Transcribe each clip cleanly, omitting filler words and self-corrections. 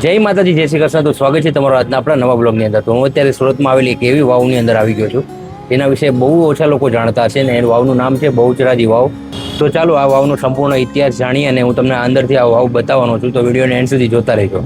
જય માતાજી, જય શ્રી કૃષ્ણ. તો સ્વાગત છે તમારો આજના આપણા નવા બ્લોગની અંદર. તો હું અત્યારે સુરતમાં આવેલી એક એવી વાવની અંદર આવી ગયો છું જેના વિશે બહુ ઓછા લોકો જાણતા હશે ને. એ વાવનું નામ છે બહુચરાજી વાવ. તો ચાલો આ વાવનો સંપૂર્ણ ઇતિહાસ જાણીએ અને હું તમને અંદરથી આ વાવ બતાવવાનો છું. તો વિડીયોને એન્ડ સુધી જોતા રહેજો.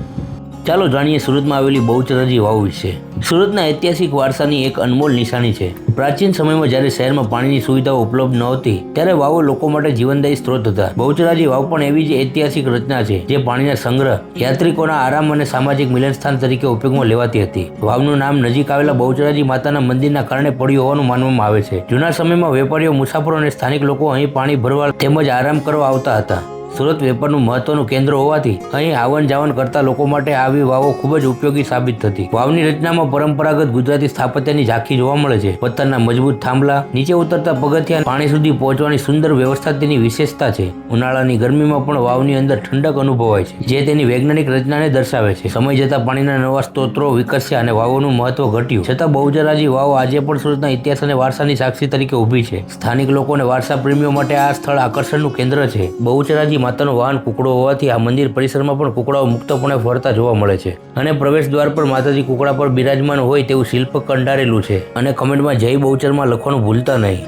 ચાલો જાણીએ સુરતમાં આવેલી બહુચરાજી વાવ વિશે. સુરતના ઐતિહાસિક વારસાની એક અનમોલ નિશાની છે. પ્રાચીન સમયમાં જ્યારે શહેરમાં પાણીની સુવિધાઓ ઉપલબ્ધ નહોતી ત્યારે વાવો લોકો માટે જીવનદાયી સ્ત્રોત હતા. બહુચરાજી વાવ પણ એવી જ ઐતિહાસિક રચના છે જે પાણીના સંગ્રહ, યાત્રિકોના આરામ અને સામાજિક મિલનસ્થાન તરીકે ઉપયોગમાં લેવાતી હતી. વાવનું નામ નજીક આવેલા બહુચરાજી માતાના મંદિરના કારણે પડ્યું હોવાનું માનવામાં આવે છે. જૂના સમયમાં વેપારીઓ, મુસાફરો અને સ્થાનિક લોકો અહીં પાણી ભરવા તેમજ આરામ કરવા આવતા હતા. સુરત વેપારનું મહત્વનું કેન્દ્ર હોવાથી અહીં આવન જાવન કરતા લોકો માટે આવી વાવો ખૂબ જ ઉપયોગી સાબિત થતી. વાવની રચનામાં પરંપરાગત ગુજરાતી સ્થાપત્યની ઝાંખી જોવા મળે છે. પથ્થરના મજબૂત થાંભલા, નીચે ઉતરતા પગથિયા, પાણી સુધી પહોંચવાની સુંદર વ્યવસ્થા તેની વિશેષતા છે. ઉનાળાની ગરમીમાં પણ વાવની અંદર ઠંડક અનુભવાય છે, જે તેની વૈજ્ઞાનિક રચનાને દર્શાવે છે. સમય જતાં પાણીના નવા સ્ત્રોતો વિકસ્યા અને વાવોનું મહત્વ ઘટ્યું, છતાં બહુચરાજી વાવ આજે પણ સુરતના ઇતિહાસ અને વારસાની સાક્ષી તરીકે ઊભી છે. સ્થાનિક લોકો અને વારસા પ્રેમીઓ માટે આ સ્થળ આકર્ષણનું કેન્દ્ર છે. બહુચરાજી માતાનું વાહન કુકડો હોવાથી આ મંદિર પરિસરમાં પણ કુકડાઓ મુક્તપણે ફરતા જોવા મળે છે અને પ્રવેશ દ્વાર પર માતાજી કુકડા પર બિરાજમાન હોય તેવું શિલ્પ કંડારેલું છે. અને કમેન્ટમાં જય બહુચરમાં લખવાનું ભૂલતા નહીં.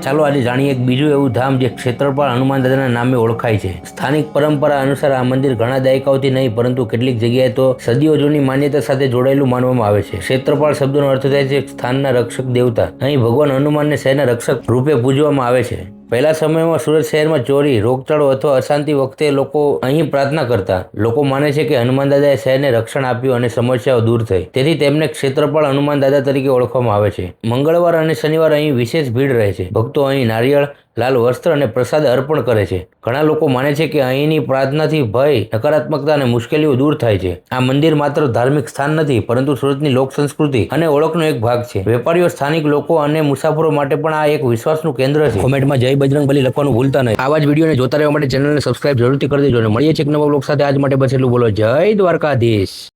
ચાલો આજે જાણીએ એક બીજું એવું ધામ જે ક્ષેત્રપાળ હનુમાન દાદાના નામે ઓળખાય છે. સ્થાનિક પરંપરા અનુસાર આ મંદિર ઘણા દાયકાઓથી નહીં પરંતુ કેટલીક જગ્યાએ તો સદીઓ જૂની માન્યતા સાથે જોડાયેલું માનવામાં આવે છે. ક્ષેત્રપાળ શબ્દનો અર્થ થાય છે સ્થાનના રક્ષક દેવતા. અહીં ભગવાન હનુમાનને શહેરના રક્ષક રૂપે પૂજવામાં આવે છે. પહેલા સમયમાં સુરત શહેરમાં ચોરી, રોગચાળો અથવા અશાંતિ વખતે લોકો અહીં પ્રાર્થના કરતા. લોકો માને છે કે હનુમાન દાદાએ શહેરને રક્ષણ આપ્યું અને સમસ્યાઓ દૂર થઈ, તેથી તેમને ક્ષેત્રપાળ હનુમાન દાદા તરીકે ઓળખવામાં આવે છે. મંગળવાર અને શનિવાર અહીં વિશેષ ભીડ રહે છે. ભક્તો અહીં નારિયેળ, લાલ વસ્ત્ર અને પ્રસાદ અર્પણ કરે છે. ઘણા લોકો માને છે કે અહીંની પ્રાર્થનાથી ભય, નકારાત્મકતા અને મુશ્કેલીઓ દૂર થાય છે. આ મંદિર માત્ર ધાર્મિક સ્થાન નથી પરંતુ સુરતની લોક સંસ્કૃતિ અને ઓળખનો એક ભાગ છે. વેપારીઓ, સ્થાનિક લોકો અને મુસાફરો માટે પણ આ એક વિશ્વાસનું કેન્દ્ર છે. કોમેન્ટમાં જય બજરંગબલી લખવાનું ભૂલતા નહીં. આવા જ વિડીયોને જોતા રહેવા માટે ચેનલને સબસ્ક્રાઇબ જરૂરથી કરી દેજો અને મળીએ છીએ એક નવા બ્લોગ સાથે. આજ માટે બસ એટલું. બોલો જય દ્વારકાધીશ.